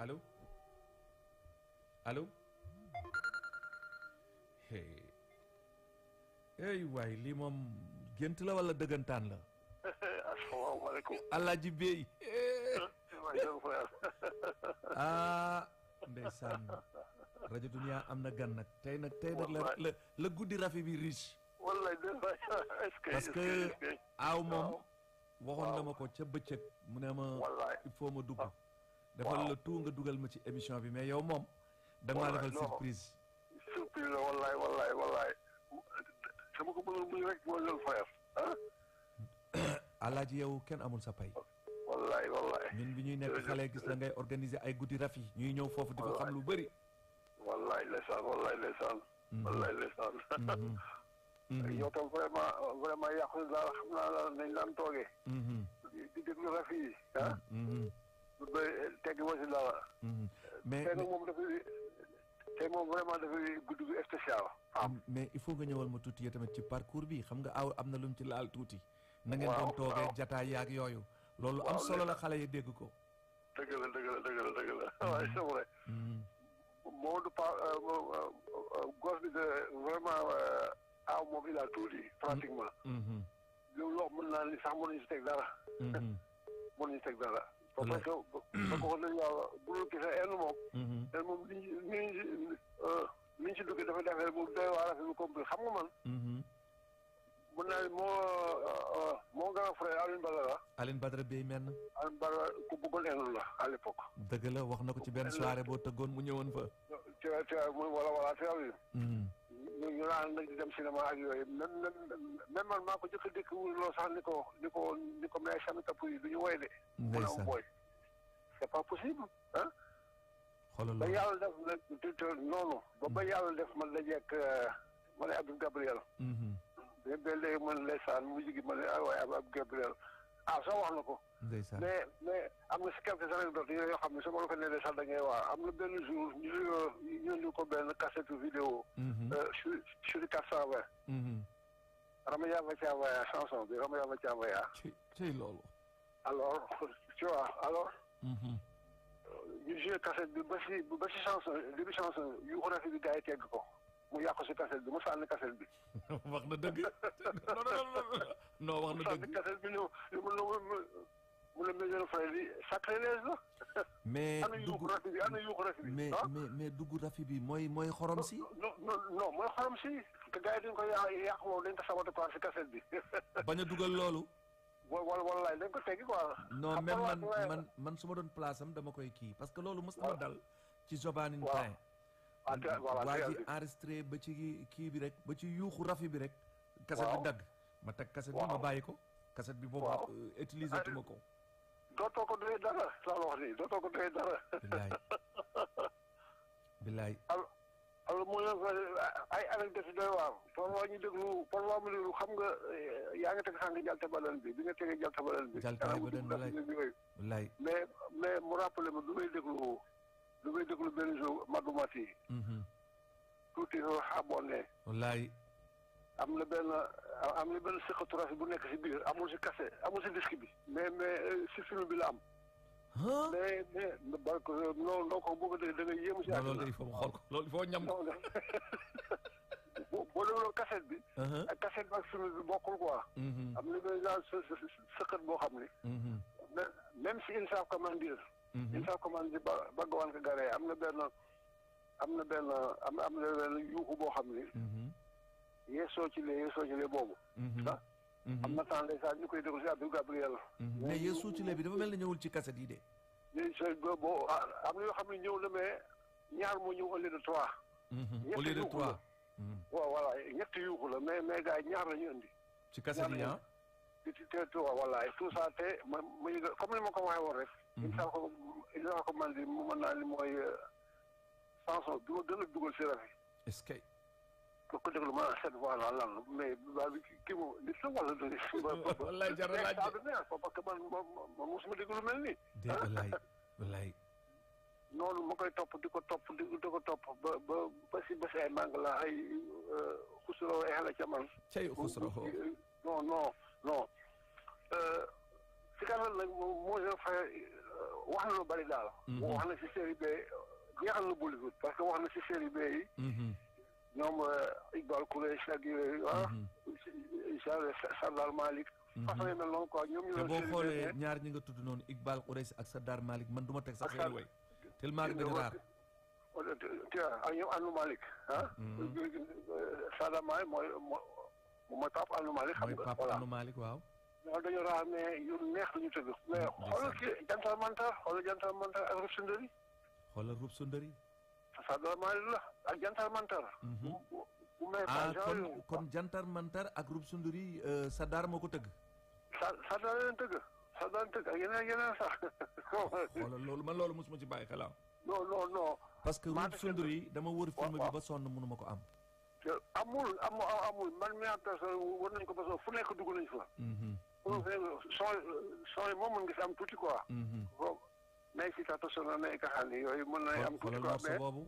allo allo hey hey waay lii moom gént la wala dëggantaan la. asalaamaaleykum. Alaaji Bey. ah ndeysaan rajo Dunia am na gan nag tey nag la guddi rafi bi riche. wallaay parce que aaw moom. waxoon na ma ko ca bëccëg mu ne ma. il faut ma dugg. defal la tout nga dugal ma ci émission bi mais yow moom. da nga maa defal surprise. surprise la wallaay. sama ko mënul muñ rek moo leen fayal ah. Alaaji yow kenn amul sa pay. wallaay. ñun bi ñuy nekk xale gis la ngay organiser ay guddi rafi ñuy ñëw foofu di fa xam lu bëri. wallaay ndeysaan. wallaay ndeysaan. yow tam vraiment yàqu na daal xam naa la nañ daan toogee. di déglu rafi yi ah. ba teggi woo si dara. mais tey moom vraiment dafay guddi gu spécial. mais il faut nga ñëwal ma tuuti tamit ci parcours bi xam nga aw am na lu mu ci laal tuuti. na ngeen doon toogee jataay yaak yooyu. loolu am solo la xale yi dégg ko. dëgg la. waaye c'est vrai. Maodo gos bi de vraiment aw moom il a tout dit pratiquement. loolu wax mën naa ni sax mënuñu si teg dara. mënuñu si teg dara. parce que wax dëgg yàlla bu ñu gisee enn moom. enn moom liñ ci duggee dafa defee mu doy waar affaire bi compris xam nga man. mën naa ni moo grand frère Alioune Badara Bey menn. Alioune Badara ku bëggoon enn la à l'époque. dëgg la wax na ko ci benn soirée boo tëggoon mu ñëwoon fa. voilà ñu naan nag di dem cinéma ak yooyu même man maa ko jëkk a dëkk loo sax ni ko mais sami tapp yi du ñu woy de. ndeysaan booy c'est pas possible ah. xoolal ba yàlla def nag noonu. ba yàlla def man dajeeg ma ne Abdou Gabriel. ba léegi man ndeysaan mu jigi ma ne waaye Abdou Gabriel soo wax na ko. ndeysaan mais am na si quelques anecdotes yoo xam ne su ma la ko nee sax da ngay wax am na benn jour ñu ko benn cassette vidéo. sur 420. Ramaya Vachavaya chanson bi Ramaya Vachavaya. ci loolu. alors tu vois ñu joué cassette bi ba si chanson début chanson yu ko rafet bi gars yi tegg ko mu yàqu si cassette bi mu sànni cassette bi. wax na dëgg non wax na dëgg. sànni cassette bi mu ne Médéna Faye bi sacrilège la. mais dugg rafi bi ana yuuxu rafi bi. mais dugg rafi bi mooy xorom si. non mooy xorom si. te gars yi dañ ko yàq moom dañ ko saboté quoi si cassette bi. bañ a dugal loolu. wallaay dañ ko teggi quoi. non même man su ma doon place am dama koy kii parce que loolu mos na ma dal. ci Jobanin Train. waa ji enregistré ba ci kii bi rek ba ci yuuxu rafi bi rek. cassette bi dagg ma teg cassette bi ma bàyyi ko. cassette bi boobu utilisé tuma ko. dootoo ko doyee dara la wax nii dootoo ko doyee dara. bilaay. alors mu ne ay anecdote doy waar. parfois ñu déglu xam nga yaa ngi teg sànq jalte balan bi nga tegee jalte balan bi. jalte balan bilaay. mais mu rappelé ma du may déglu benn jour Madou Mati. tuuti abonné. wallaay. am na benn sëqatu rafi bu nekk si biir amul si cassette amul si disque bi. mais si film bi la am. mais barke non non ko bëgg a da ngay yéemu si. loolu il faut mu xool ko loolu il faut ñam ko. boo dégloo cassette bi. ak cassette bi ak film bi bokkul quoi. am na benn genre sëqat boo xam ni. même si Insaaf comment dire. Insaaf comment dire ba gawaan ko garee am na benn yuuxu boo xam ni. yeesoo ci lee boobu. am na temps ndeysaan ñu koy déglu si Abdou Gabriel. mais yeesoo ci lee bi dafa mel ni ñëwul ci cassette yi de. léegi boo am na yoo xam ne ñëw na mais ñaar moo ñëw au lieu de 3. au lieu de 3. waaw voilà ñetti yuuxu la mais gars yi ñaar la ñu indi. ci cassette yi ah. te voilà tout ça te ma comme ni ma ko waxee woon rek. il ko man di mu mën naa ni mooy chanson bi ma gën a dugal si rafi. est-ce que. ko déglu ma cette voix là lan mais kii moom nit la wala du nit. wallaay jar na laaj parce que man mosuma déglu lu mel nii. déedéet wallaay. noonu ma koy topp di ko topp ba si ay màng la ay xusro ay xale ca man. cay xusro. non. si kanam nag moo wax na lu bari daal. wax na si série B jeexal na Bollywood parce que wax na si série B yi. ñoom Iqbal Kouresh ak yooyu Sardar Malik. façon yi mel noonu quoi ñoom ñu. te boo xoolee ñaar ñi nga tudd noonu Iqbal Kouresh ak Sardar Malik man du ma teg sax seen way. tellement que dañu raar. ak ñoom Anu Malik ah. Sardar Malik mooy Pape Anu Malik. xam nga mooy Pape Anu Malik waaw. ñoo dañu raar mais yu neex la ñu tëgg. mais xoolal kii Jantal Mantar ak Rup Sundari. xoolal Rup Sundari. Sardar Malik la ak Jantal Mantar. kon Jantar Mantar ak Rup Sundari Sardar moo ko tëgg. Sardar leen tëgg ak yeneen sax. xoolal loolu man loolu mosuma ci bàyyi xel. non. parce que Rup Sundari dama wër film bi ba sonn mënuma ko am. amul man mi ak personne war nañ ko parce que fu nekk dugg nañ fa. son yi moom mën nga si am tuuti quoi. mais si tato sono ne ka xam ne yooyu mën na am tuuti quoi mais boobu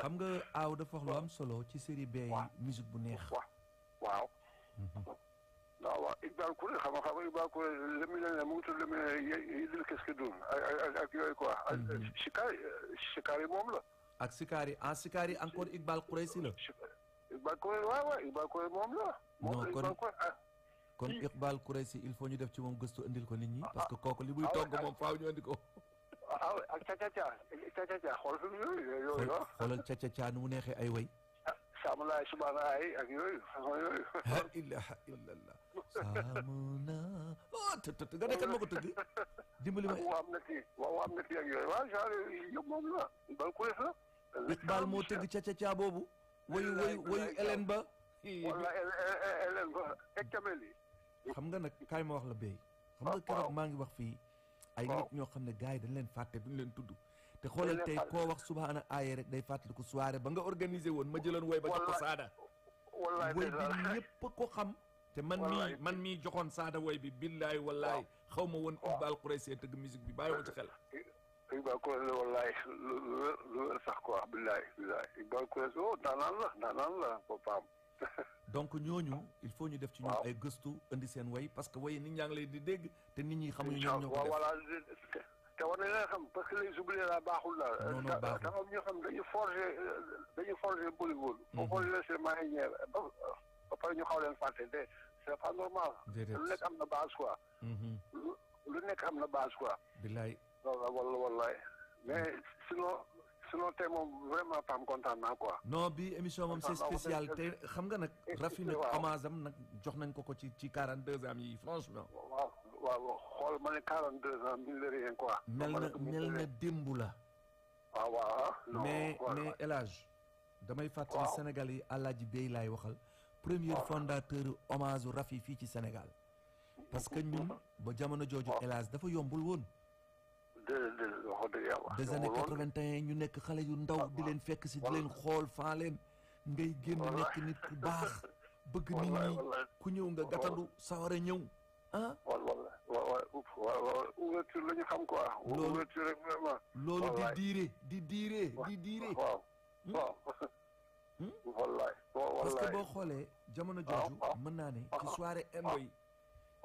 xam nga aaw dafa wax lu am solo ci série B yi musique bu neex. waaw Iqbal Kouresh xam nga Iqbal Kouresh mu ngi tudd le yi dil qu'est-ce que dun ak yooyu quoi. Shikari moom la. ak Shikari encore Iqbal Kouresh la. Iqbal Kouresh waaw Iqbal Kouresh moom la. non kon Iqbal Kouresh il faut ñu def ci moom gëstu indil ko nit ñi. parce que kooku li muy togg moom faaw ñu indi ko. ak caca xool fi yooyu xoolal caca nu mu neexee ay way. Saamulaay subaana ay ak yooyu façon yooyu. la ilaha illallah. Saamuna. të nga nekkal ma ko tëgg. dimbali ma waaw am na kii ak yooyu waaw genre yëpp moom la Iqbal Kouresh la. Iqbal moo tëgg caca boobu. wayu Hélène Ba. wala Hélène Ba ak Cameli. xam nga nag kaay ma wax la béy. xam nga keroog maa ngi wax fii. ay nit ñoo xam ne gars yi dañ leen fàtte duñ leen tudd. te xoolal tey koo wax subhaana aaye rek day fàttaliku soirée ba nga organisé woon ma jëloon woy ba jox ko Saada. woy bi ñëpp ko xam. te man mii joxoon Saada woy bi billaay wallaay xaw ma woon Iqbal Kouresh tëgg musique bi bàyyi woon ci xel. Iqbal Kouresh wallaay lu sax quoi billaay Iqbal Kouresh daanaan la papaam. donc ñooñu il faut ñu def ci ñoom ay gëstu indi seen way parce que way nit ñaa ngi lay di dégg te nit ñi xamuñu ñoom ñoo ko def. voilà te war nañ leen xam parce que les oubliés la baaxul daal. non baaxul dafa am ñoo xam dañu forger Bollywood. boo xoolee les marinières ba pare ñu xaw leen fàtte te c'est pas normal. déedéet lu nekk am na base quoi. lu nekk am na base quoi. billaay. wallaay mais sinon tey moom vraiment Pam kontaan naa quoi. non bi émission moom c'est spécial te xam nga nag. Rafi nag hommage am nag jox nañ ko ci 42 ans yi franchement. waaw xool ma ne 42 ans mille de rien quoi. mel na démb la. waaw. mais El Hadj damay fàttali Sénégal yi Alaaji Bey laay waxal. premier fondateur hommage Rafi fii ci Sénégal. parce que ñun ba jamono jooju El Hadj dafa yombul woon. des années 81 ñu nekk xale yu ndaw di leen fekk si di leen xool faa leen ngay génn nekk nit ku baax bëgg nit ñi ku ñëw nga gàttandu sawara ñëw ah. ouverture la ñu xam quoi. ouverture rek vraiment. loolu di diire. waaw. wallaay. parce que boo xoolee jamono jooju mën naa ne ci soirée indo yi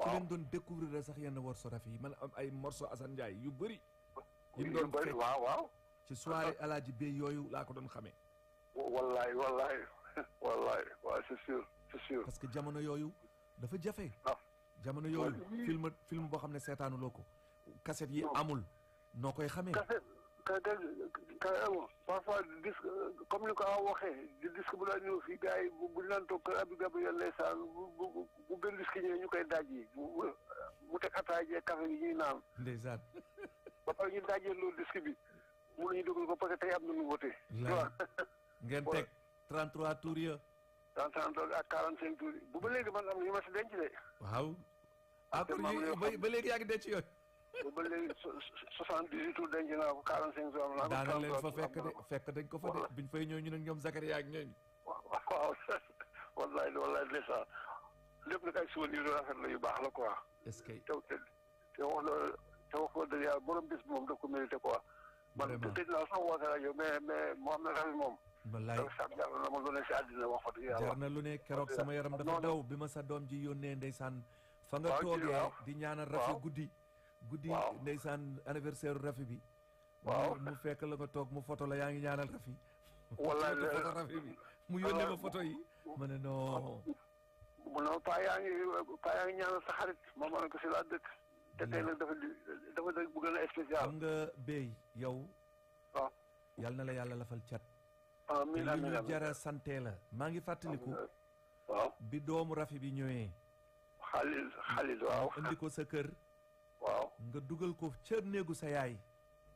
ci leen doon découvrir sax yenn morceau Rafi yi man am ay morceau Assane Ndiaye yu bëri. yi doon fekk waaw. ci soirée Alaaji Bey yooyu laa ko doon xamee. wallaay waaw c'est sûr. parce que jamono yooyu dafa jafe. jamono yooyu film boo xam ne seetaanuloo ko. cassette yi amul noo koy xamee. cassette amul parfois disque comme ni ko waxee disque bu la ñëw fii gars yi bu ñu naan toog kër Abi Gabriel ndeysaan bu benn disque ñëwee ñu koy daj yi mu teg ataaya café yi ñuy naan. ndeysaan. ba pare ñu dajee loolu disque bi mun nañu dugal ko parce que tey am na nouveauté. ngeen teg 33 tours ya. 33 ak 45 tours yi bu ba léegi man am na ñu ma si denc de. waaw. ba léegi yaa ngi denc yooyu. ba léegi 78 tours denc naa ko 45 tours am naa ko. daana leen fa fekk dañ ko fa de biñ fay ñëw ñu ne ñoom Zakaria ak ñooñu. waaw wallaay ndeysaan lépp nag ay souvenirs yu rafet la yu baax la quoi. est-ce que. te wax ko dëgg yàlla borom bis bi moom daf ko mérité quoi. man tëj naa sax woote rajo mais moom na Rafi moom. wallaay sax jar na ma lu ne si àddina wax ko dëgg yàlla. jar na lu ne keroog sama yaram dafa daw bi ma sa doom ji yónnee ndeysaan fa nga toogee di ñaanal Rafi guddi ndeysaan anniversaire Rafi bi mu fekk la nga toog mu photo la yaa ngi ñaanal Rafi wallaay photo Rafi bi mu yónnee ma photo yi ma ne non mu ne paa yaa ngi ñaanal sa xarit ma ne ko si laa dëkk te tey nag dafa dëkk bu gën a spécial xam nga béy yow yal na la yàlla lafal cat amiin te lu ñu jara santé la maa ngi fàttaliku bi doomu Rafi bi ñëwee Xalil waaw indi ko sa kër nga dugal ko ca néegu sa yaay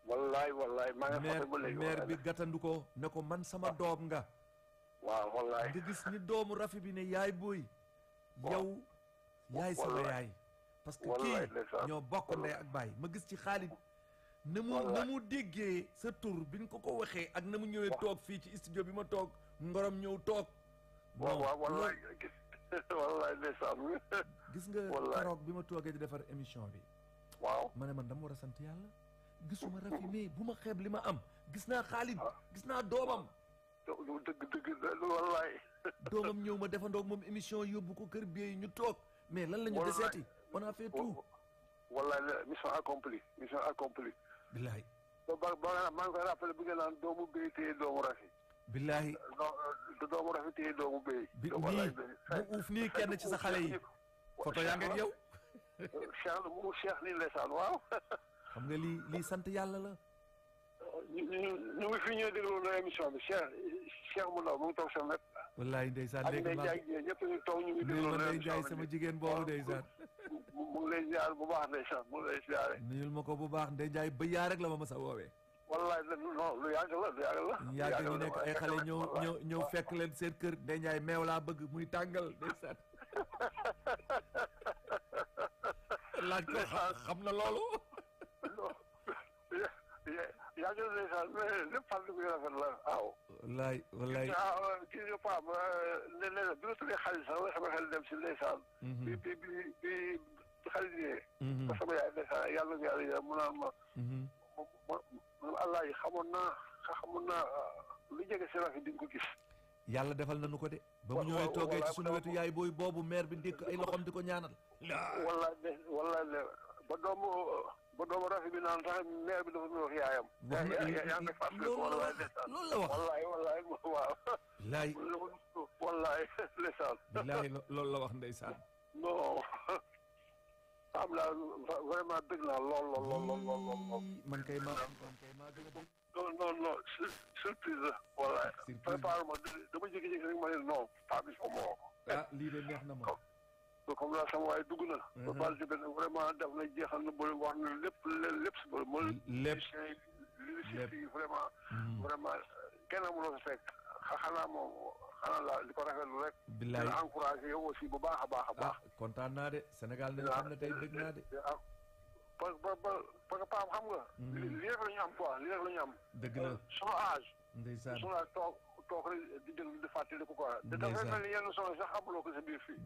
wallaay maa ngi fàttali ba léegi maire bi gàttandu ko ne ko man sama doom nga wallaay nga gis ni doomu Rafi bi ne yaay booy yow yaay sama yaay parce que kii ñoo bokk ndey ak baay ma gis ci Xaalid na mu déggee sa tur bi nga ko waxee ak na mu ñëwee toog fii ci studio bi ma toog ngorom ñëw toog wallaay ndeysaan gis nga keroog bi ma toogee di defar émission bi ma ne man dama war a sant yàlla gisuma Rafi mais bu ma xeeb li ma am gis naa Xaalid gis naa doomam dëgg wallaay doomam ñëw ma defandoog moom émission yóbbu ko kër bi ñu toog mais lan la ñu deseeti on a fait tout wallaay mission accomplie billahi maa ngi koy rappelé bi nga naan doomu béy téye doomu Rafi billahi doomu Rafi téye doomu béy mu uuf nii kenn ci sa xale yi photo yaa ngi ak yow Cheikh nii ndeysaan waaw xam nga lii sant yàlla la ñu ngi fi ñëw déglu na émission bi Cheikh mu ndaw mu ngi toog seen wet wallaay ndeysaan léegi ak Ndeye Ndiaye ñëpp ñu toog ñu ngi déglu na émission bi sama jigéen boobu ndeysaan mu ngi lay ziar bu baax ndeysaan mu ngi lay ziare nuyul ma ko bu baax Ndeye Ndiaye ba yaa rek la ma sa woowee wallaay non lu yàgg la yàgg ñu nekk ay xale ñëw fekk leen seen kër Ndeye Ndiaye meew laa bëgg muy tàngal ndeysaan laaj ko xam na loolu yaa ngi ndeysaan mais lépp fànn bi rafet la waaw wallaay kii nga paam ne bi nga tuddee xaalis sax sama xel dem si ndeysaan bi xaalis yee ba sama yaay ndeysaan yàlla nga yàlla mu naan ma allah yi xamoon naa lu jege si Rafi di nga ko gis yàlla defal nañu ko de ba mu ñëwee toogee ci suñu wetu yaay booy boobu maire bi ndékk ay loxoom di ko ñaanal wallaay ba doomu Rafi bi naan sax maire bi dafa ñu wax yaayam yaa ngi fàttali wallaay ndeysaan loolu la wax wallaay waaw wallaay ndeysaan bilaay loolu la wax ndeysaan non am naa vraiment dëgg naa lool man kay maa gën a bëgg non surprise la wallaay prépare ma dama jékki-jékki rek ma ne non pas bi fa moo lii de neex na ma comme la sama waay dugg na ba bal ci benn vraiment daf na jeexal na boole wax na lépp si boole mooy lépp yi vraiment kenn amuloo sa fekk xanaa la li ko rafetlu rek billaay dina encouragé yow aussi bu baax a baax kontaan naa de Sénégal nañu xam ne tey dëgg naa de parce que paam xam nga lii rek la ñu am quoi lii rek la ñu am dëgg la sunu âge ndeysaan sunu âge toog rek di déglu di fàttali ko quoi te dafa mel ni yenn son sax amuloo ko sa biir fii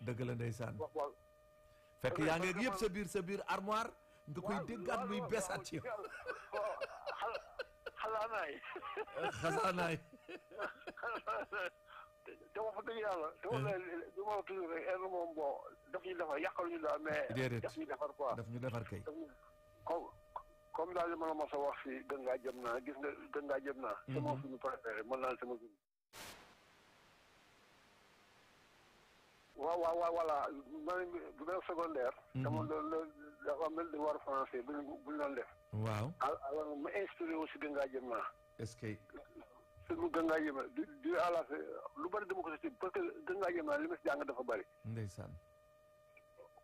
dëgg la ndeysaan fekk yaa ngi yëpp sa biir armoire nga koy déggaat muy beesaat ci yow xasaanaay te wax dëgg yàlla te wax du ma toujours rek en moom bon daf ñu defar yàqal ñu daal mais daf ñu defar quoi daf ñu defar kay comme daal li ma la mos a wax fii gën ngaa jëm naa gis nga gën ngaa jëm naa sama film préféré mën naa sama film waaw voilà man bu dee secondaire dama doon dafa mel ni war français buñ doon def waaw alors ma inspiré aussi gën ngaa jëm naa est-ce que film gën ngaa jëm du à la fin lu bari dama ko si parce que gën ngaa jëm naa li ma si jàng dafa bari ndeysaan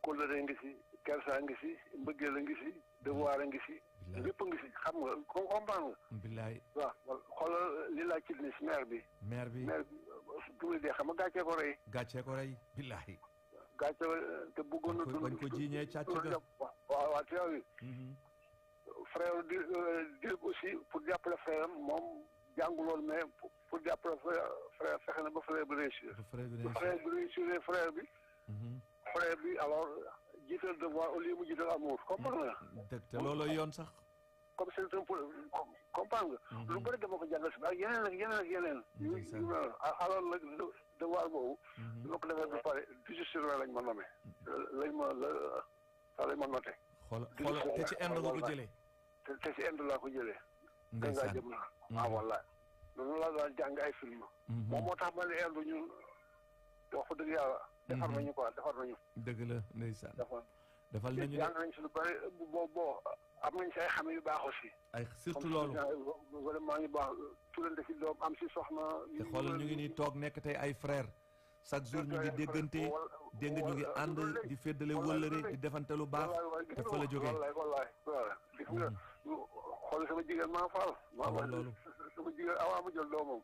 kóllëre ngi si kersa ngi si mbëggeel a ngi si devoir a ngi si lépp a ngi si xam nga comprendre nga billaay waaw xoolal li laa ci ni si maire bi bu dee xam nga gàccee ko rey billaay gàcce te bëggoon na bañ ko jiiñee càcc ga waaw teew yi frère di aussi pour jàppale frère am moom jàngu loolu mais pour jàppale frère fexe na ba frère bi réussir frère bi alors jiital devoir au lieu mu jiital amour comprendre nga dëgg te looloo yoon sax comme c'est un peu comprendre nga lu bëri dama ko jàngal si ak yeneen alors nag devoir boobu. bi ma ko defee ba pare 18 lañ ma nommé. lañ ma noté. xool te ci Inde nga ko jëlee. te ci Inde laa ko jëlee. ndeysaan da ngaa jëm naa. wallaay. loolu laa daan jàng ay film. moom moo tax ma ne Inde ñun wax dëgg yàlla. defar nañu quoi defar nañu. dëgg la ndeysaan. defal nañu jàng nañ si lu bëri boo am nañ si ay xam yu baax aussi. ay surtout loolu. vraiment ñu baax turante si doom am si soxna. te xoolal ñu ngi nii toog nekk tey ay frère chaque jour ñu ngi déggante dégg nga ñu ngi ànd di féddale wëllëre di defante lu baax te fa la jógee. wallaay gis nga xool sama jigéen maa faal. waaw loolu sama jigéen awaa ma jël doomam.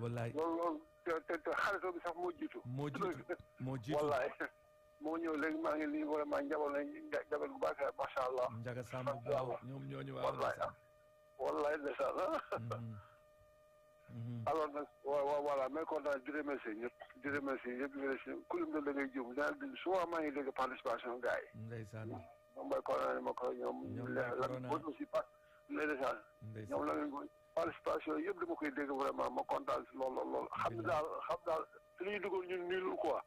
wallaay loolu te xaritoo bi sax moo jiitu. moo jiitu wallaay moo ñëw léegi maa ngi nii vraiment njaboot nañ njaboot bu baax macha allah. Njaga Samb Gaaw ñoom ñooñu waaw wallaay ndeysaan alors nag voilà mais kontaan di remercier ñëpp di remercier ñëpp ku lim da ngay jum daal di souvent maa ngi dégg participation gars yi. ndeysaan moom mooy corona ma ko ñoom lan aussi pas ndeysaan ñoom la ngeen participation yëpp dama koy dégg vraiment ma kontaan si lool xam daal li ñu dugal ñun niilul quoi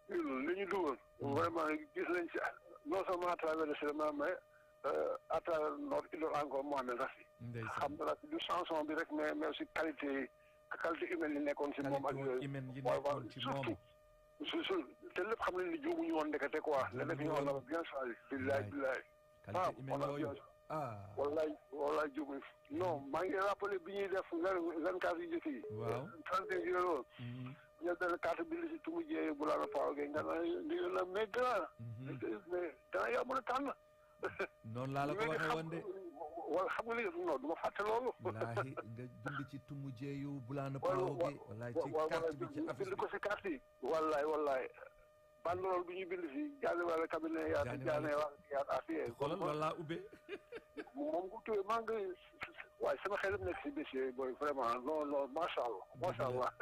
niilul li ñu dugal vraiment gis nañ si non seulement à travers le cinéma mais à travers notre idole encore Mohamed Rafi xam nga du chanson bi rek mais aussi qualité humaine yi nekkoon si moom ak yooyu surtout te lépp xam nañ ni juumuñu woon ndekete quoi léeg-léeg ñu woon bien changé billaay wallaay juumuñ non maa ngi rappelé bi ñuy def 24 yu jëkk yi 31 jours loolu ñu benn carte bi li si tumu jiyee bu laana paw ge nga na la mais grand yaa mën a tànn noonu laa la ko waxee woon de wala xam nga li non du ma fàtte loolu wallaahi nga bind ci tumu jeeyu bulaana paaw gi wallaahi ci carte bi ci affiche bind ko si carte yi wallaay banderole bi ñuy bind si jaane wala cabinet jaane yaa affiye xoolal loolu laa ubbee moom ku tuwee maa ngi waaye sama xelam nekk si bés yooyu booy vraiment non macha allah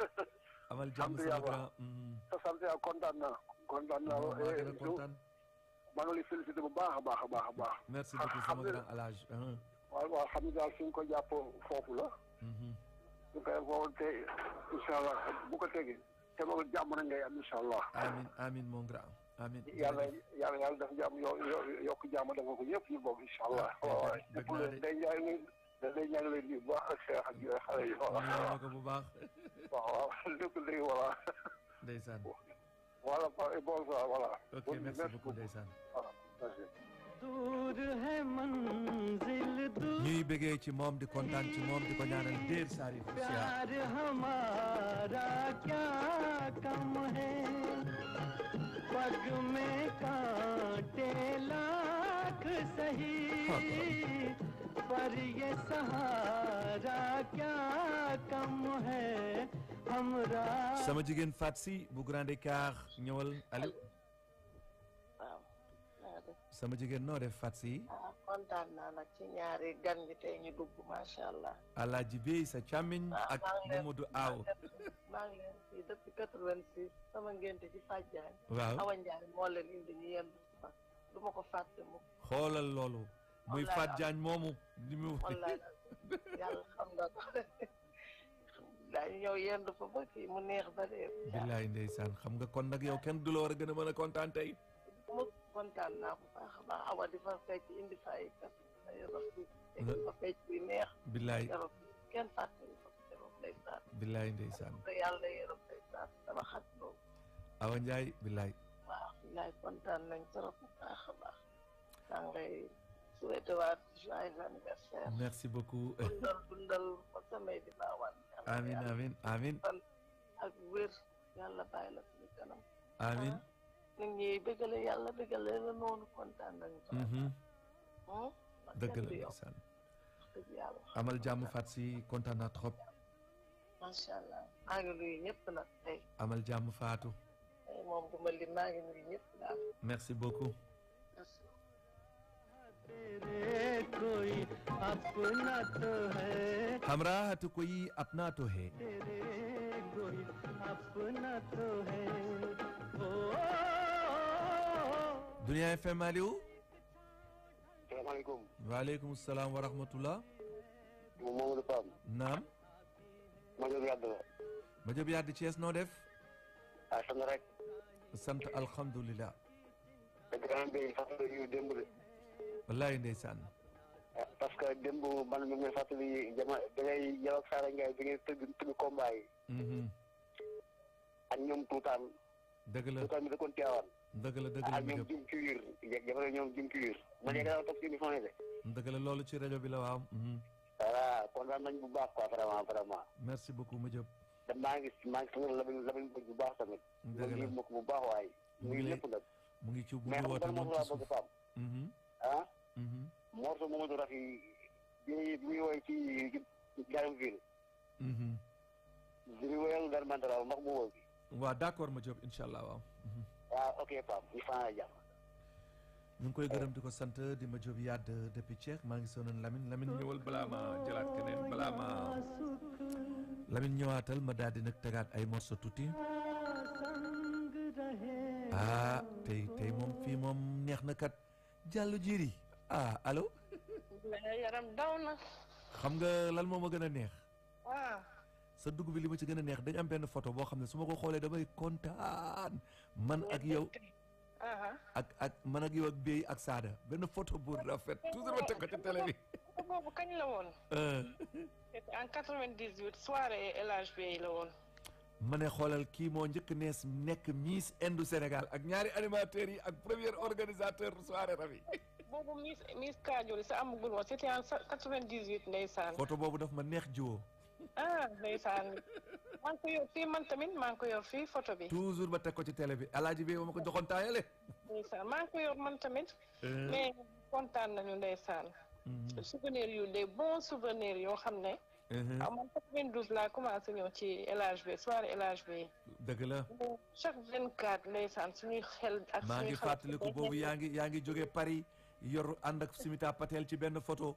amal jàmm sama grand sa sant yaa kontaan naa maa ngi lay félicité bu baax a baax merci beaucoup sama grand Alage waaw xam nga daal fi nga ko jàpp foofu la su koy foofu te incha allah bu ko tegee te ma jàmm na ngay am incha allah amin mon grand amin yàlla def jàmm yokk jàmm dafa ko ñëpp ñu bokk incha allah waaw day ñaan leen nii bu baax ak seex ak yooyu xale yi waaw ko bu baax waaw lépp léegi voilà ndeysaan voilà bonsoir voilà ok merci beaucoup ndeysaan ñuy bëggee ci moom di kontaan ci moom di ko ñaanal déer saari प्यार हमारा क्या कम है पग में कांटे लाख सही पर ये सहारा क्या कम है हमरा sama jigéen Fatou Sy bu Grand Écart ñëwal allo sama jigéen noo def Fatou Sy kontaan naa nag ci ñaari gan gi tey ñu dugg macha allah. Alaaji Bey sa càmmiñ ak Mamadou Aw. maa ngi leen fii depuis 86 sama ngénte ci Fadjaan. waaw Awa Ndiaye moo leen indi ñu yendu fa du ma ko fàtte mu. xoolal loolu. muy Fadjaan moomu. li mu wallaay yàlla xam nga ko daañu ñëw yendu fa ba fii mu neex ba dee. billaay ndeysaan xam nga kon nag yow kenn du la war a gën a mën a kontaan tey. kontaan naa bu baax a baax Awa di fa fecc indi fa ay kat ay fa fecc bi neex billaay kenn fàttali fa defam ndeysaan billaay ndeysaan te yàlla yërëm ndeysaan sama xat boobu Awa Ndiaye billaay waaw billaay kontaan nañ trop bu baax a baax daa ngay souhaité waat joyeux anniversaire merci beaucoup dundal ko samay di baawaan amin ak wér yàlla bàyyi la suñu kanam amin nit ñi bëggale yàlla bëggale la noonu kontaan nañu dëgg la ndeysaan amal jàmm Fatou Sy kontaan naa trop macha allah maa ngi nuyu ñëpp nag tey amal jàmm Fatou tey moom du ma lim maa ngi nuyu ñëpp daal merci beaucoup कोई अपना तो है हमरा तो कोई अपना तो है कोई अपना तो है Dunia FM allo. salaamaaleykum. waaleykum salaam wa rahmatullah. Mamadou Pam. naam. Mamadou Yadda la. ma jëb yaa di Thiès noo def. sant rek. sant alhamdulilah. te grand bi fàttali yu démb de. wallaay ndeysaan. parce que démb man mi ngi fàttali jama da ngay yow ak Sara Ndiaye bi ngay tëgg combat yi. ak ñoom tuutaan. dëgg la tuutaan bi da kon teewaan. dëgg la dëgg la ak ñoom jëm ci wiir jamono ñoom jëm ci wiir. man yegg naa toog ci émission yi de. dëgg la loolu ci rajo bi la waaw. voilà kontaan nañ bu baax quoi vraiment. merci beaucoup ma jëb. maa ngi sant Lamine bu baax tamit. dëgg la ma ko bu baax waaye. mu ngi lépp nag. mu ngi ci bu mais ñu woote moom ci bëgg suuf. faam. Morso Mamadou Rafi bi muy woy ci Garam Ville. bi muy woyal Ndar Mandara ndax mu woo bi. waaw d'accord ma jëb incha allah waaw. waaw ok Pape ñu fanaa jàmm. ñu ngi koy gërëm di ko sant di ma jóg yàdd depuis Cheikh maa ngi sonoon Lamine ñëwal balaa ma jëlaat keneen balaa ma Lamine ñëwaatal ma daal di nag tegaat ay morceau tuuti. ah tey moom fii moom neex na kat jàllu jiiri allo. yaram daw na. xam nga lan moo ma gën a neex. waaw. sa dugg bi li ma ci gën a neex dañ am benn photo boo xam ne su ma ko xoolee damay kontaan man ak yow. ak man ak yow ak Béy ak Sada benn photo bu rafet toujours ma teg ko ci télé bi. boobu kañ la woon. c'était en 98 soirée El Hadj Béy la woon. ma ne xoolal kii moo njëkk nees nekk Miss Indu Sénégal ak ñaari animateurs yi ak premier organisateur soirée Rafi. boobu Miss Kajoor sa amagul woon c'était en 98 ndeysaan. photo boobu daf ma neex jiwoo. ndeysaan maa ngi ko yor fii man tamit maa ngi ko yor fii photo bi. toujours ba teg ko ci télé bi alaaji bi ma ko joxoon taayale. ndeysaan maa ngi ko yor man tamit. mais kontaan nañu ndeysaan. souvenirs yu des bons souvenirs yoo xam ne. man 92 laa commencé ñëw ci El Hadj Béy soirée El Hadj Béy. dëgg la. chaque 24 ndeysaan suñuy xel ak suñuy maa ngi fàttaliku boobu yaa ngi jógee Paris yor ànd ak Simita Patel ci benn photo.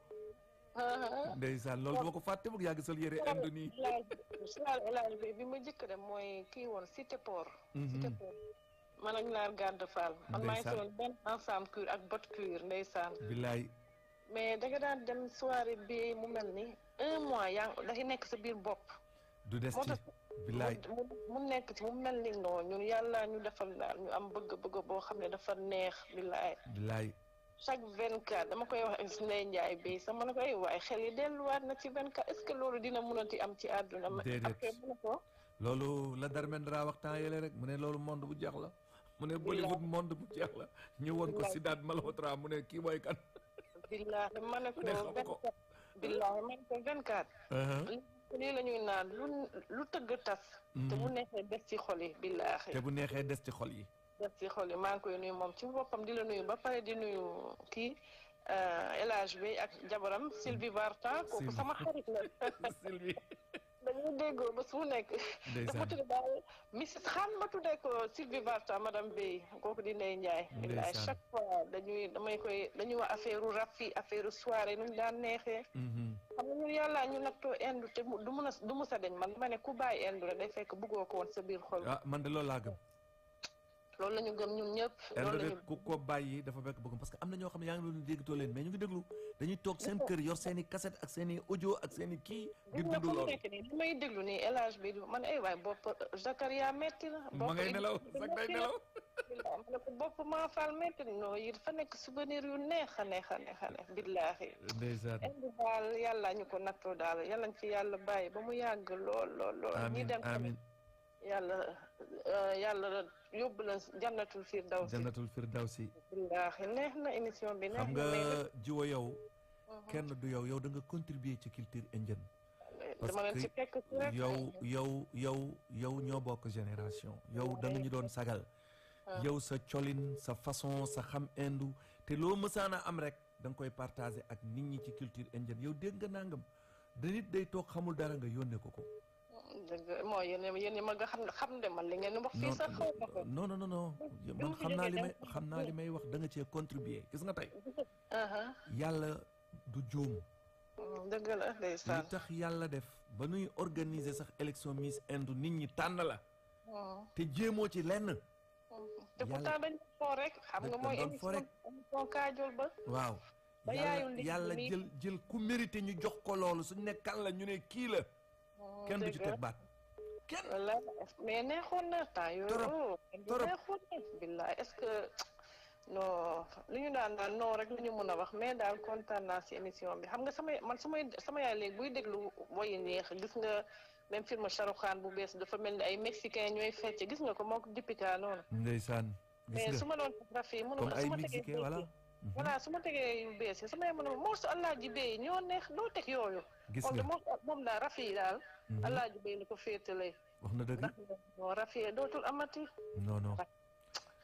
ndeysaan loolu duma ko fàtte mukk yaa ngi sol yére Inde nii. soirée El Hadj Béy bi ma jëkk dem mooy kii woon Cité Port. Cité Port man ak naar Garde Fall. man maa ngi sol benn ensemble cuir ak botte cuir ndeysaan. bilaay. mais da nga daan dem soirée bi mu mel ni 1 mois yaa ngi dafa nekk sa biir bopp. du des ci bilaay mu nekk ci mu mel ni non ñun yàlla ñu defal daal ñu am bëgg boo xam ne dafa neex bilaay. bilaay. chaque 24 dama koy wax ak Ndeye Ndiaye Béy sax ma ne ko ay waaye xel yi delluwaat na ci 24 est-ce que loolu dina mënati am ci àdduna. déedéet après mu ne ko. loolu la Darmendra waxtaan yële rek mu ne loolu monde bu jeex la. mu ne Bollywood monde bu jeex la. ñu woon ko Sidaat Malhotra mu ne kii mooy kan. billaahi ma ne ko 24 billaahi ma ne ko 24. lii la ñuy naan lu tëgg tas. te bu neexee des ci xol yi billaahi. te bu neexee des ci xol yi. des ci xol yi maa ngi koy nuyu moom ci boppam di la nuyu ba pare di nuyu kii El Hadj Béy ak jabaram Sylvie Vartan kooku sama xarit la. Sylvie. dañuy déggoo ba su nekk. dafa tudd daal Mrs Khan ma tuddee ko Sylvie Vartan madame Béy kooku di Ndeye Ndiaye. billaay chaque fois dañuy wax affaire Rafi affaire soirée nu ñu daan neexee. xam nga ñun yàlla ñu nattoo indu te du mus a deñ man dama ne ku bàyyi indu rek day fekk bëggoo ko woon sa biir xol. man de loolu laa gëm. loolu la ñu gëm ñun ñëpp. loolu la ñu ku ko bàyyi dafa fekk bëgg parce que am na ñoo xam ne yaa ngi doon déggatoo leen mais ñu ngi déglu dañuy toog seen kër yor seen i cassette ak seen i audio ak seen i kii. di dund loolu li may déglu nii El Hadj Béy man ay waay bopp Zakaria metti na. ma ngay nelaw sax day nelaw. ma ne ko bopp maa faal metti na non yi dafa nekk souvenir yu neex a neex a neex a neex billaahi. ndeysaan indi daal yàlla ñu ko nattoo daal yàlla ñu ci yàlla bàyyi ba mu yàgg lool. amiin ñi dem amiin yàlla yóbbu la jannatul firdawsi. jannatul firdawsi. billaahi neex na émission bi. neex xam nga jiwo yow. kenn du yow da nga contribuer ci culture indienne. parce que yow ñoo bokk génération. yow da nga ñu doon sagal. yow sa colin sa façon sa xam indu te loo mësaana am rek da nga koy partager ak nit ñi ci culture indienne yow dégg nga nangam da nit day toog xamul dara nga yónnee ko. dëgg moo yéen ma nga xam de man li ngeen wax fii sax xaw ma ko. non man xam naa li may wax da nga cee contribuer gis nga tey. yàlla du juum. dëgg la ndeysaan li tax yàlla def ba nuy organiser sax élection Miss Inde nit ñi tànn la. te jéemoo ci lenn. te pourtant dañ foo rek xam nga mooy émission Kajoor ba. waaw yàlla jël ku mérité ñu jox ko loolu suñ ne kan la ñu ne kii la. kenn du ci teg baat kenn wala mais neexoon na temps yooyu neexoon na billaay est-ce que non li ñu daan non rek la ñu mën a wax mais daal kontaan naa si émission bi xam nga sama yaay léegi buy déglu woyi neex gis nga même film Shahrukh Khan bu bees dafa mel ni ay mexicain ñooy fecc gis nga ko moo ko Dipika noonu ndeysaan gis nga mais su ma doon rafi mënu comme ay su ma mexicain tegee voilà su ma tegee yu bees yi sama yaay mënu morso Alaaji Bey ñoo neex doo teg yooyu gis nga moom daal rafi yi daal Alaaji Bey la ko féetale wax na dëgg ndax moo rafi dootul amati non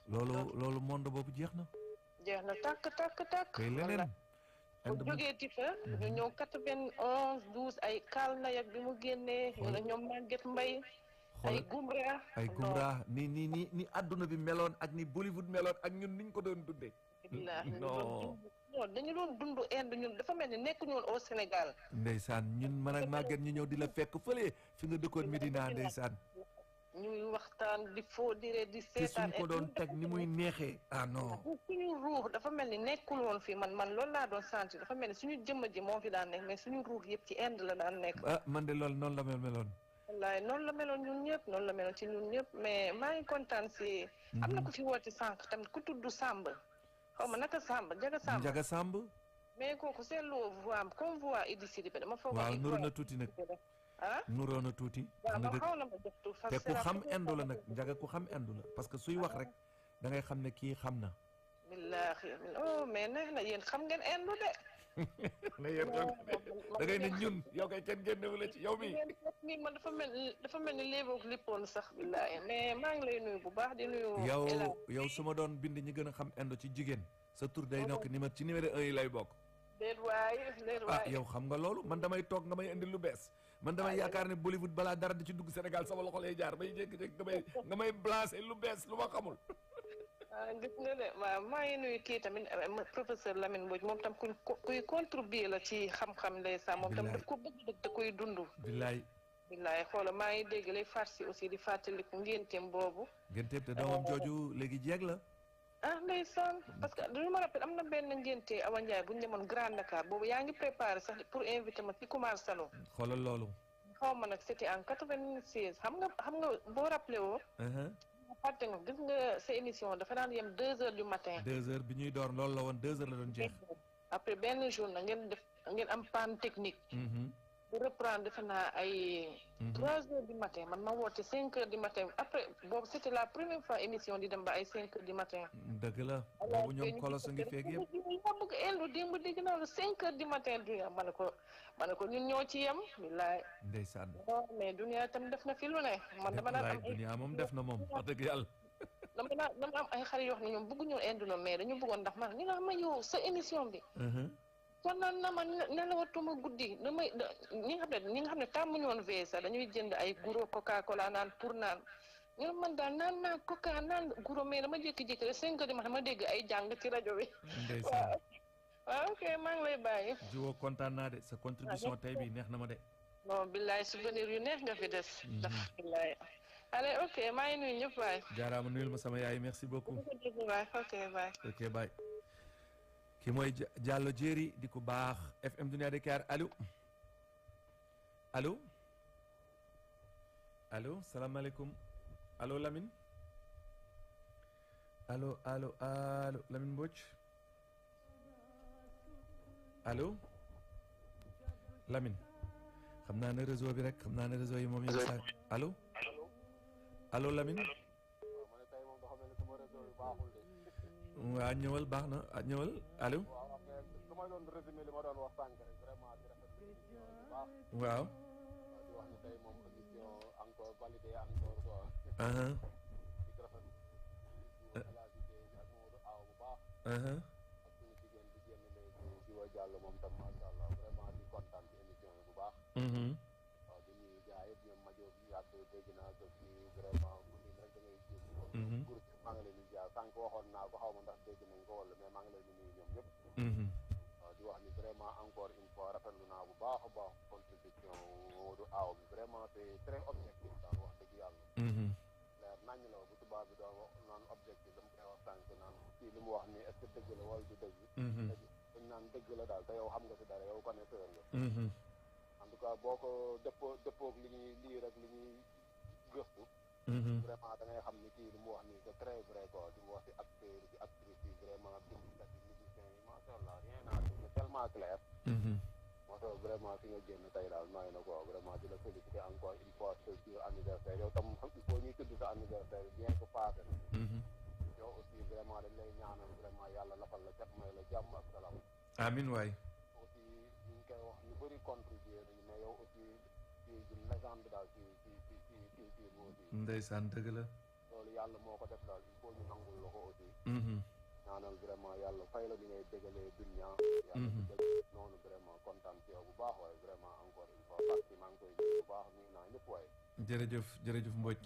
loolu monde boobu jeex na tàkk kay leneen bu jógee ti fa ñu ñëw 91 12 ay kaal na yak bi mu génnee ñu ne ñoom Maguette Mbaye ay Gumra ni adduna bi meloon ak ni Bollywood meloon ak ñun niñ ko doon dundee non dañu doon dund Inde ñun dafa mel ni nekkuñu woon au Sénégal ndeysaan ñun man ak Maguette ñu ñëw di la fekk fële fi nga dëkkoon Medina ndeysaan ñuy waxtaan di foo dire di seetaan te suñ ko doon teg ni muy neexee non suñu ruux dafa mel ni nekkul woon fii man loolu laa doon sentir dafa mel ni suñu jëmm ji moo fi daan nekk mais suñu ruux yëpp ci Inde la daan nekk man de loolu noonu la meloon wallaay noonu la meloon ñun ñëpp noonu la meloon ci ñun ñëpp mais maa ngi kontaan si am na ku fi woote sànq tamit ku tudd Samb xaw ma naka Samb Njaga Samb mais kooku seen loo voix am comme voix Idi Sidibé dama foog waaw nuru na tuuti nag nuroo na tuuti te ku xam Inde la nag Njaga ku xam Inde la parce que suy wax rek da ngay xam ne kii xam na billaahi mais neex na yéen xam ngeen Inde de ne yéen da ngay ne ñun yow kay kenn génnewu la ci yow mi man dafa mel ni léeboog lippoon sax billaahi mais maa ngi lay nuyu bu baax di nuyu yow su ma doon bind ñi gën a xam Inde ci jigéen sa tur day nokk ci numéro 1 yi lay bokk déet waay yow xam nga loolu man damay toog nga may indi lu bees man damay yaakaar ne Bollywood balaa dara di ci dugg Sénégal sama loxo lay jaar bay jékki-jékki nga may blanché lu bees lu ma xamul gis nga de waaw maa ngi nuyu kii tamit professeur Lamine Mbodj moom tam kuy contribuer la ci xam-xam ndeysaan moom tam daf ko bëgg da koy dund billaay xoola maa ngi dégg lay farsi aussi di fàttaliku ngénteem boobu ngénteem te doomam jooju léegi jeeg la ndeysaan parce que duñu ma rappel am na benn ngénte Awa Ndiaye bu ñu demoon Grand Dakar boobu yaa ngi préparé sax pour inviter ma ci Kumar Salon xoolal loolu xaw ma nag c'était en 96 xam nga boo rappelé woo fàtte nga gis nga sa émission dafa daan yem 2 heures du matin 2 heures bi ñuy door loolu la woon 2 heures la doon jeex après benn jour na ngeen am panne technique bu reprendre defe naa ay 3 heures du matin man ma woote 5 heures du matin après boobu c'était la première fois émission di dem ba ay 5 heures du matin dëgg la boobu ñoom kolos a ngi feeg yëpp ma bëgg Inde démb dégg naa la 5 heures du matin dunia ma ne ko ñun ñoo ci yem billaay ndeysaan mais dunia tam def na fi lu ne man dama daan am dunia moom def na moom wax dëgg yàlla dama am ay xarit yoo xam ne ñoom bëgg ñoo Inde no mais dañu bëggoon ndax man ñu nga xam ne yow sa émission bi sonal na ma nelawatuma guddi ñi nga xam ne tàmmuñu woon veille sax dañuy jënd ay guro Coca Cola naan pour naan ñu man daal naan naa Coca naan guro mais dama jékki-jékki rek 5 heures du matin ma dégg ay jàng ci rajo bi waaw ok maa ngi lay bàyyi jiwoo kontaan naa de sa contribution tey bi neex na ma de non billaay souvenir yu neex nga fi des ndax billaay allez ok maa ngi nuyu ñëpp waay jaaraama nuyul ma sama yaay merci beaucoup ok bye ki mooy Diallo Jéeri di ko baax FM Dunia Dakar allo salaamaaleykum allo Lamine allo Lamine Mbodj allo Lamine xam naa ne réseau bi rek xam naa ne réseau yi moom yenn saa allo Lamine waa ñëwal baax na ñëwal allo waaw sànq waxoon naa ko xaw ma ndax dégg nañ ko wala mais maa ngi leen di nuyu ñoom ñëpp di wax ni vraiment encore une fois rafetlu naa bu baax a baax contribution Modou Aw bi vraiment c'est très objectif daal wax dëgg yàlla leer nañ la bu tubaab bi doon wax naan objectif dama koy wax sànq naan kii li mu wax ni est-ce que dëgg la wala du dëgg dañ naan dëgg la daal te yow xam nga si dara yow connaisseur nga en tout cas boo ko dëppoog li ñuy lii rek li ñuy gëstu. vraiment da ngay xam ni kii li mu wax nii c'est très vrai quoi li mu wax ci acteur ci actrice yi vraiment bindkat yi musiciens yi macha allah rien à dire c'est tellement clair. moo tax vraiment fi nga génn tey daal nooy na quoi vraiment di la féliciter encore une fois sur anniversaire yow tam il faut ñuy tudd sa anniversaire bien que passé na. yow aussi vraiment dañ lay ñaanal vraiment yàlla lafal la cat may la jàmm ak salaam. amiin waay. aussi ñu ngi koy wax ñu bëri contribuer nañu mais yow aussi ci une légende daal ci mu aussi. ndeysaan dëgg la. loolu yàlla moo ko def daal il faut ñu nangul la ko aussi. ñaanal vraiment yàlla fay la ni ngay dégalee dunya. yàlla di dégg noonu vraiment kontaan ci yow bu baax waaye vraiment encore une fois parce que maa ngi koy bu baax nuyu naa ñëpp waaye. jërëjëf jërëjëf Mbodj.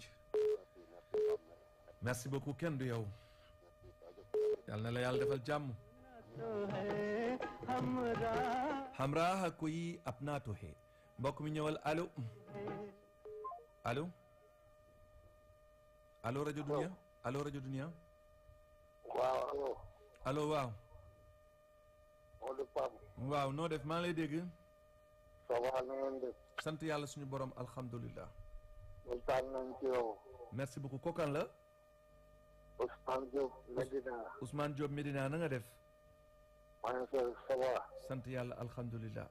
merci beaucoup kenn du yow. yal na la yàlla defal jàmm. Hamra koy अपना तो है mbokk mi ñëwal allo allo allo rajo Dunia allo rajo Dunia. waaw allo. allo waaw. waaw noo def maa ngi lay dégg. ça va na ngeen def. sant yàlla suñu borom alhamdulilah. kontaan nañ ci yow. merci beaucoup kookan la. Ousmane Diop Medina. Ousmane Diop Medina na nga def. maa ngi fi ça va. sant yàlla alhamdulilah.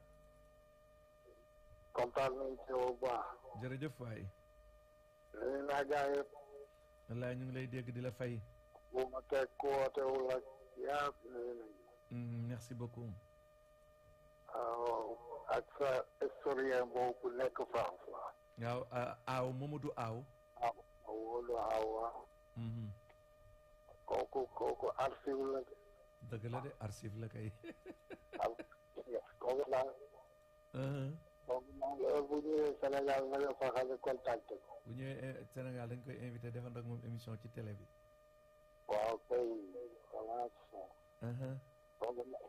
kontaan nañ ci yow bu baax. jërëjëf waay. nuyu naa gaa yëpp. wallaay ñu ngi lay dégg di la fay. bu ma teg ku wootewul ak yàpp nuyu nañ. merci beaucoup. waaw ak sa historien boobu ku nekk France la. waaw aaw Mamadou Aaw. waaw Mamadou Aaw waaw. kooku archive la de. dëgg la de archive la kay. kooku daal. kooku daal heure bu ñëwee Sénégal nga def fa xale contacté ko. bu ñëwee Sénégal dañ koy invité defal ak moom émission ci télé bi. waaw kay voilà.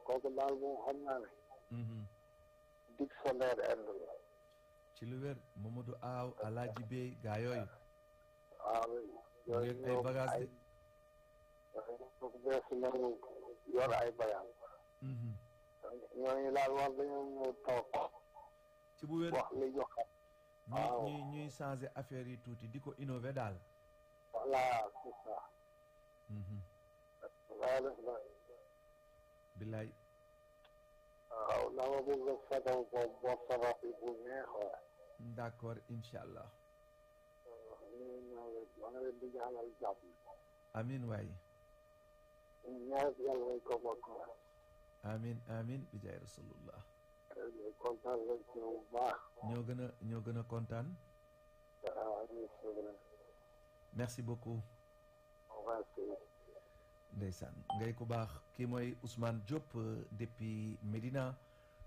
kooku daal moom xam naa ne. dictionnaire inde la. ci lu wér Mamadou Aaw Alaaji Bey gaa yooyu. waaw yooyu ay bagages de. kooku bees nañu yor ay bagages. ñooñu daal war dañoo ñëw toog. ci bu wér wax li ñu xam. waaw ñuy changé affaire yi tuuti di ko innové daal. voilà c'est ça. waaw def na. billaay. waaw dama bëgg a fetal ko boo sabab yi bu neex waaye. d'accord incha allah. maa ngi leen di ñaanal jàmm. amiin waay. ñaar yàlla nañ ko bokk. amiin amiin bi jaay rasulullah. kontaan nañ ci bu baax. ñoo gën a kontaan. merci beaucoup. merci. ndeysaan ngay ku baax kii mooy Ousmane Diop depuis Médina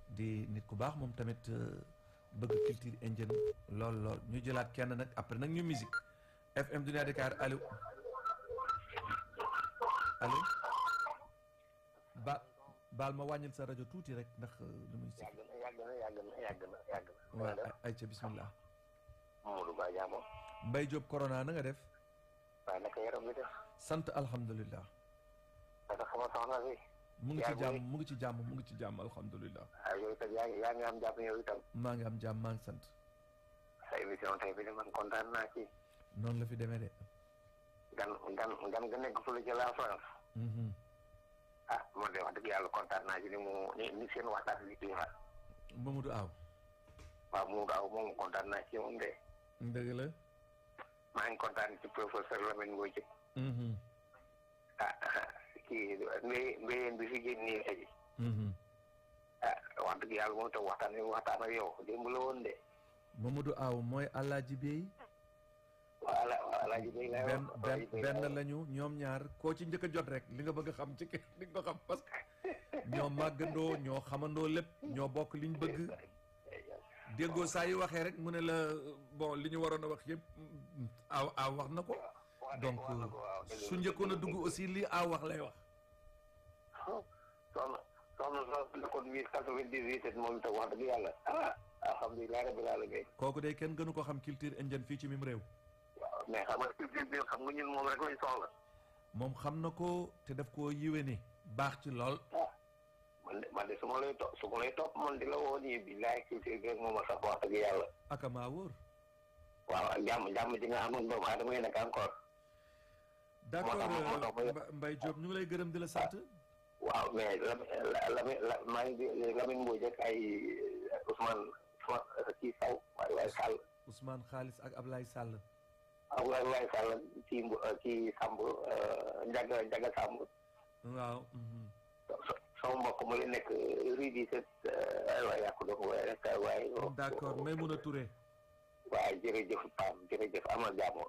di nit ku baax moom tamit bëgg culture indienne lool ñu jëlaat kenn nag après nag ñu musique FM Dunia Dakar allo allo baal ma wàññil sa rajo tuuti rek ndax lu muy si yàgg na waaw ay ca bismillah Mamadou Ba Diamo Mbaye Diop Corona na nga def waaye naka yaram bi def sant alhamdulilah naka sama soxna si mu ngi ci jàmm alhamdulilah yow itam yaa ngi am jàmm yow itam maa ngi am jàmm maa ngi sant sa émission tey bi de man kontaan naa ci noonu la fi demee de gan nga nekk fële ci la France moo de wax dëgg yàlla kontaan naa ci ni seen waxtaan bi di wax Mamadou Aw waaw Mamadou Aw moom kontaan naa ci moom de dëgg la maa ngi kontaan ci professeur Lamine Mbodj kii mbéyeen bi fi génn nii tey wax dëgg yàlla moom tam waxtaan ak yow démb la woon de Mamadou Aw mooy Alaaji Bey Alaaji Bey lay wax benn lañu ñoom ñaar koo ci njëkk a jot rek li nga bëgg a xam ci di nga ko xam parce que ñoo màggandoo ñoo xamandoo lépp ñoo bokk liñ bëgg déggoo saa yu waxee rek mu ne la bon li ñu waroon a wax yëpp aw wax na ko donc su njëkkoon a dugg aussi li aw wax lay wax soxna nekkoon 1998 moom itam wax dëgg yàlla alhamdulilah rabbil alamin kooku de kenn gënu ko xam culture indienne fii ci mim réew mais xam nga culture bi xam nga ñun moom rek lañ soxla moom xam na ko te daf koo yéwéne baax ci lool man de su ma lay topp man di la woo nii billaay culture bi rek moom a sax wax dëgg yàlla akamaa wóor waaw ak jàmm ji nga amoon doomu aadama yi nag encore. d'accord Mbaye Diop ñu ngi lay gërëm di la sant. waaw mais maa ngi Lamine Mbodj ak ay Ousmane kii Sow waaye Sall. Ousmane Xaalis ak Ablaye Sall. Ablaye Sall kii Samb Njaga Samb. waaw. sama mbokk mu la nekk rue 17 waaye yaa ko doon waaye rek waaye. d'accord Maymouna Touré. waaye jërëjëf Pam jërëjëf amal jàmm.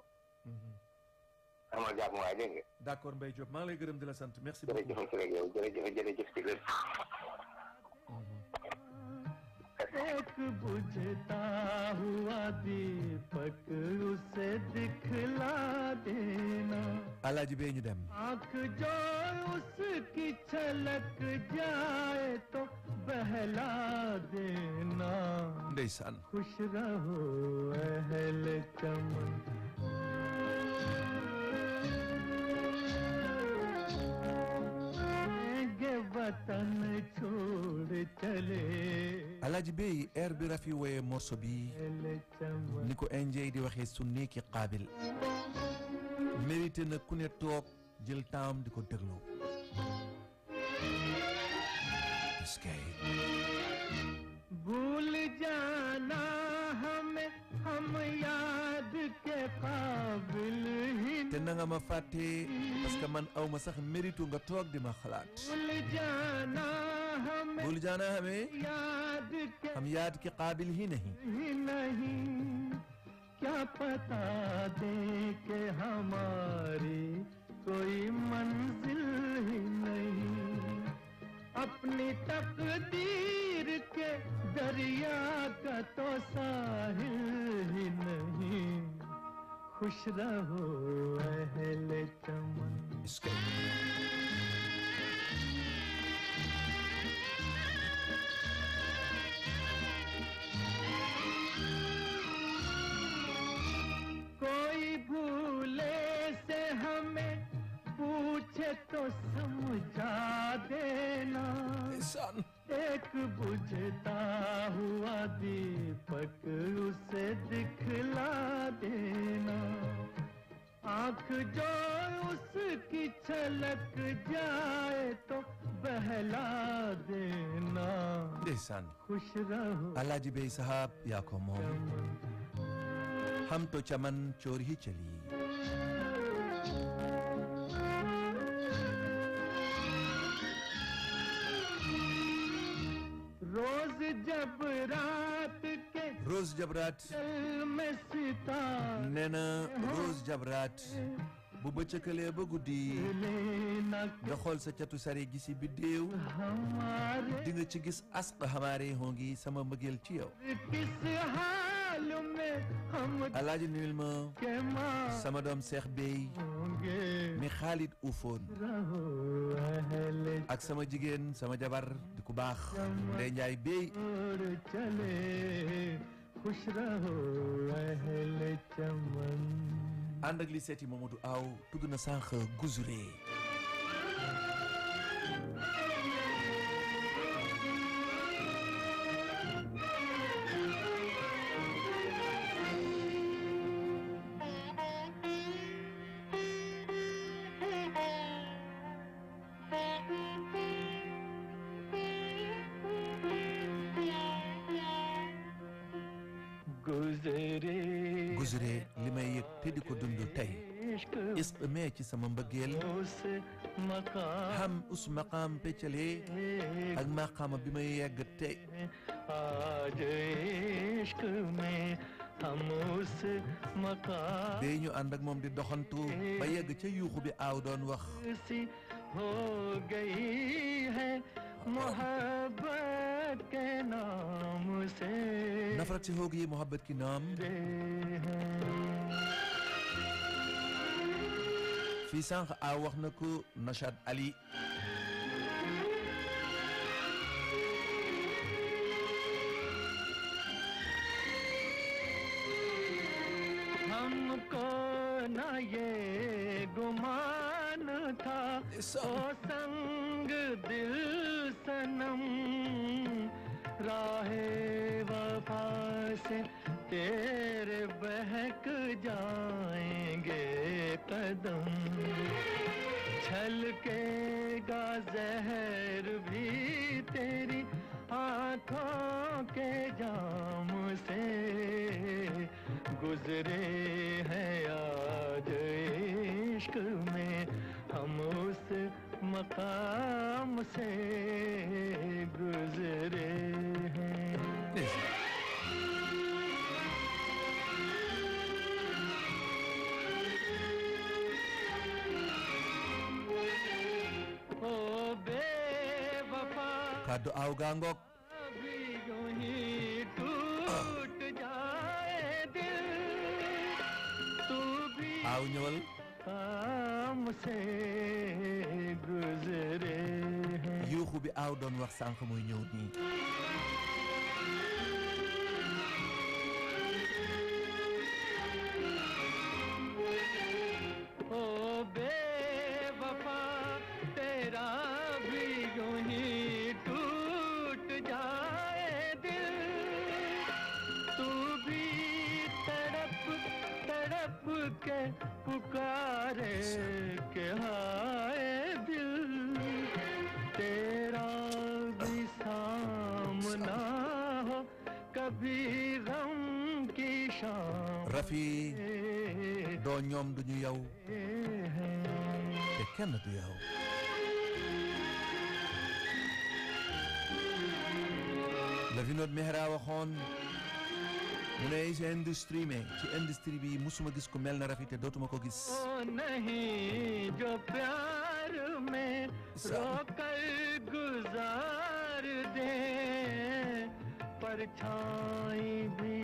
amal jàmm waaye dégg nga. d'accord Mbaye Diop maa ngi lay gërëm di la sant merci beaucoup. jërëjëf ci lépp. एक बुझता हुआ दीपक उसे दिखला देना Alaaji Bey ñu dem आँख जो उसकी छलक जाए तो बहला देना ndeysaan खुश रहो अहले चमन वतन छोड़ चले Alaaji Bey air bi Rafi woye morceau bi ni ko indien di waxee su nekki qaabil mérité na ku ne toog jël temps di ko déglu भूल जाना हमें हम याद के काबिल ही te na nga ma fàtte parce que man aw ma sax mérite nga toog di ma xalaat भूल जाना हमें भूल जाना हमें याद के हम याद के काबिल ही नहीं ही नहीं क्या पता दे के हमारी कोई मंजिल ही नहीं अपनी तकदीर के दरिया का तो साहिल ही नहीं खुश रहो अहले चमन कोई भूले से हमें पूछे तो समझा देना Ndeysaan एक बुझता हुआ दीपक उसे दिखला देना आँख जो उसकी छलक जाए तो बहला देना ndeysaan खुश रहो Alaaji Bey sahab yaa ko moom हम तो चमन चोर ही चली रोज जब रात के रोज जब रात दिल में सितारे nee na roos jab raat bu bëccëgalee ba guddi लेना nga xool sa catu sare gisi biddéew हमारे di nga ci gis asq xamaare hongi sama mbëggeel ci yow किस हाल में हम Alaaji nuyul ma के sama doom Seex Bey मांगे mi Xaalid ufoon रहो अहले ak sama jigéen sama jabar di ku baax Ndey Njaay Bey छोड़ चले खुश रहो अहले चमन ànd ak li seeti Mamadou Aw tudd na sànq Gouzouré गुजरे Gouzouré li may yëg te di ko dund tey इश्क isq mee ci sama mbëggeel उस मकाम xam us maqaam péccale ak maqaama bi may yegg tey आज इश्क में हम उस मकाम bee ñu ànd ak moom di doxantu ba yegg ca yuuxu bi aaw doon wax सी हो गई है मोहब्बत के नाम से nafrat si होगी मोहब्बत की नाम fii sànq aaw wax na ko Nachad Ali हमको न ये गुमान था ओ संग दिल सनम राहे वफा से तेरे बहक जाएंगे कदम छलकेगा जहर भी तेरी आँखों के जाम से गुजरे हैं आज इश्क में हम उस मकाम से गुजरे हैं ओ बेवफा kaddu aw gaa ngoog अभी यूं ही टूट जाए दिल तू भी aw ñëwal काम से गुजरे हैं yuuxu bi aw doon wax sànq muy ñëw nii ओ बेवफा तेरा भी यूं ही टूट जाए दिल तू भी तड़प तड़प के पुकारे के हाय दिल तेरा भी सामना हो कभी गम की शाम Rafi doo ñoom duñu yow te kenn du yow la fi noot Mehra waxoon mu ne ci industrie bi musuma gis ku mel na Rafi te dootuma ko gis ओ नहीं जो प्यार में रोकर गुजार दे परछाई भी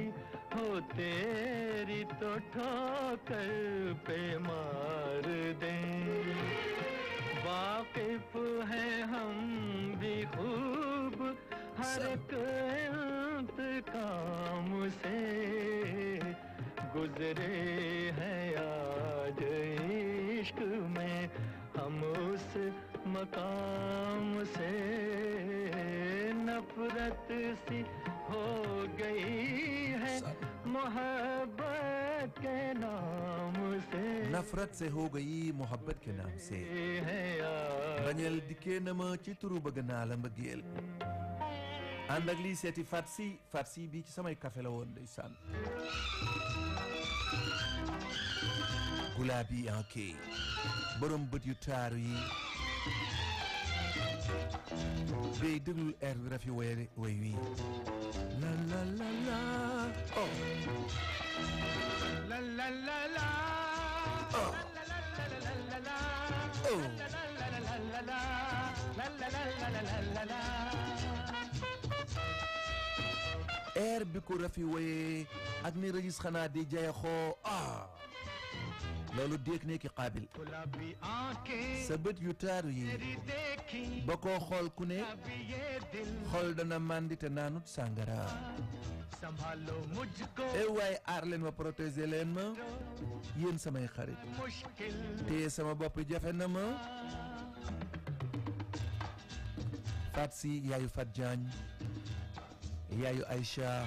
हो तेरी तो ठोकर पे मार दे वाकिफ है हम भी खूब हर एक इंतकाम से गुजरे हैं आज इश्क में हम उस मकाम से नफरत सी हो गई है मोहब्बत के नाम से nafrat se ho gayi mohabbat ke naam se है यार bañeel dikkee na ma ci turu bëgg naa la mbëggeel ànd ak lii seeti Fatsi bii ci samay café la woon ndeysaan gulaabi en key borom bët yu taaru yi béy déglul air bi Rafi way wi la la la la oh la la la la oh oh air bi ko Rafi waye ak ni rëgis xanaa di jayaxoo loolu déeg ne ki qaabil गुलाबी आंखें sa bët yu taaru yi तेरी देखी ba koo xool ku ne अभी ये दिल xol dana màndi te naanut sàngara संभालो मुझको waaye aar leen ma protéger leen ma yéen samay xarit मुश्किल te sama bopp jafe na ma Fatsi yaayu Fat Diagne yaayu Aïcha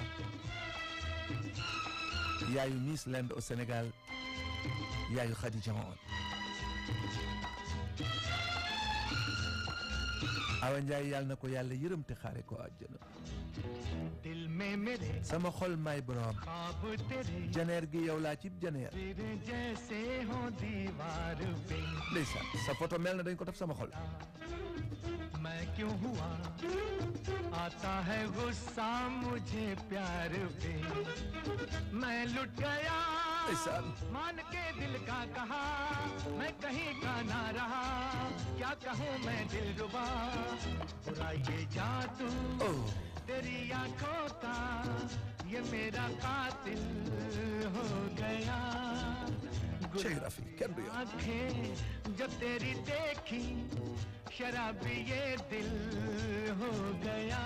yaayu Miss Land au Sénégal yaayu Khadija Awa Ndiaye yàlla na ko yàlla yërëm te xaare ko àjjana दिल में मेरे sama xol may borom ख्वाब तेरे janeer gi yow laa cib janeer फिर जैसे हो दीवार पे ndeysaan sa photo mel na dañ ko def sama xol मैं क्यों हुआ आता है गुस्सा मुझे प्यार पे मैं लुट गया ndeysaan मान के दिल का कहा मैं कहीं का ना रहा क्या कहूँ मैं दिलरुबा बुरा ये जादू oh तेरी आंखों का ये मेरा कातिल हो गया Cheikh Rafi kenn du yow आंखें जब तेरी देखी शराबी ये दिल हो गया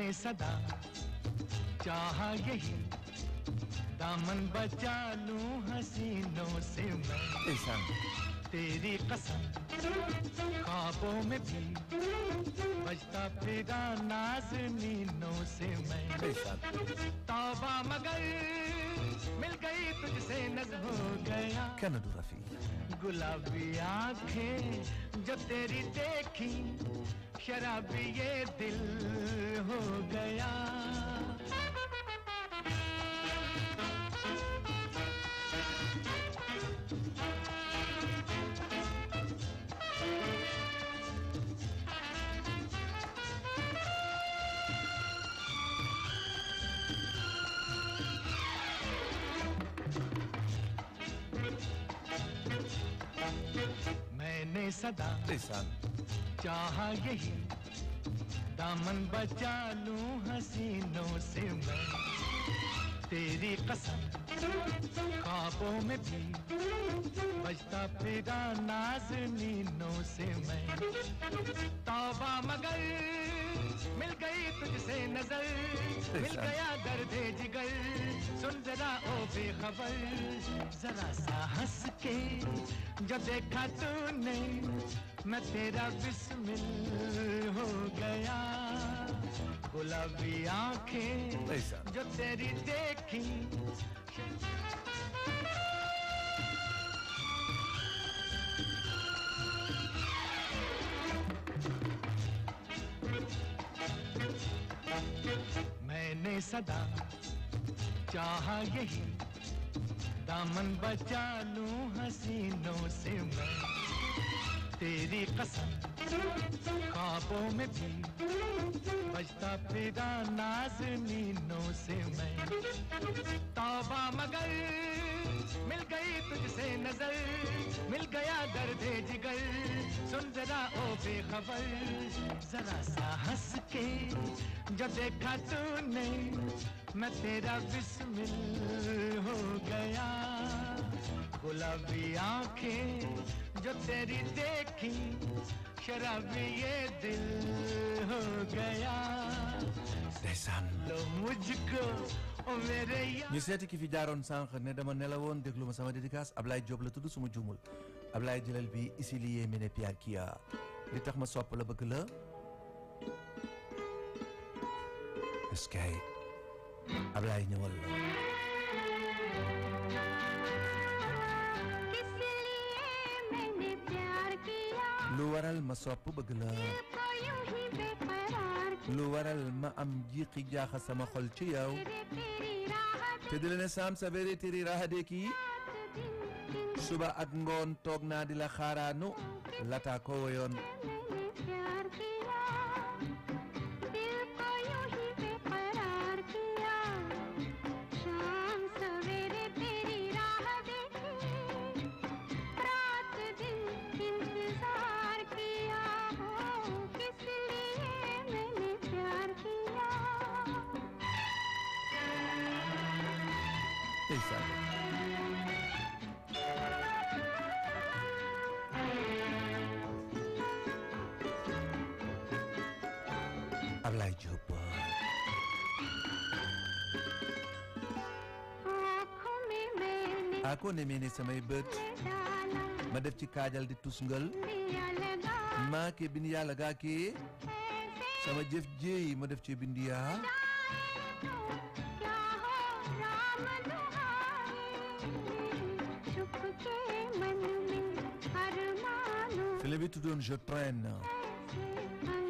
मैंने सदा चाहा यही दामन बचा लूं हसीनों से मैं तेरी कसम ख्वाबों में भी बजता फिरा नाज़नीनों से मैं तौबा मगर मिल गई तुझसे नज़र हो गया कनाडू रफी गुलाबी आंखें जो तेरी देखी शराबी ये दिल हो गया मैंने सदा चाहा यही दामन बचा लूं हसीनों से मैं तेरी कसम ख्वाबों में भी बजता फिरा नाज़नीनों से मैं तौबा मगर मिल गई तुझसे नजर मिल गया दर्दे जिगर सुन जरा ओ बेखबर जरा सा हंस के जो देखा तूने मैं तेरा बिस्मिल हो गया गुलाबी आंखें जो तेरी देखी मैंने सदा चाहा यही दामन बचा लूं हसीनों से मैं तेरी कसम ख्वाबों में भी बजता फिरा नाज़नीनों से मैं तौबा मगर मिल गई तुझसे नजर मिल गया दर्दे जिगर सुन जरा ओ बेखबर जरा सा हंस के जो देखा तूने मैं तेरा बिस्मिल हो गया गुलाबी आंखें जो तेरी देखी शराबी ये दिल हो गया लो मुझको o mere ya ñu seeti ki fi jaaroon sànq ne dama nelawoon déglu ma sama dédicace Ablaye Diop la tudd suma juumul Ablaye jëlal bi isilié mene pia kia li tax ma sopp la bëgg la est-ce que Ablaye ñëwal la lu waral ma sopp bëgg la lu waral ma am jiixi jaaxa sama xol ci yow te di la ne saam sa vérité tiri raxade kii suba ak ngoon toog naa di la xaaraanu lata ko woyoon Ablaye Diop ako ne mene samay bët ma def ci kaajal di tusngal maa ke bind yàlla gaa ke sama jëf jéey ma def ci bind yaa film bi tuddoon Je traîne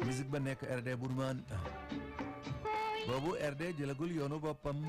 musique ba nekk RD Bourman boobu RD jëlagul yoonu boppam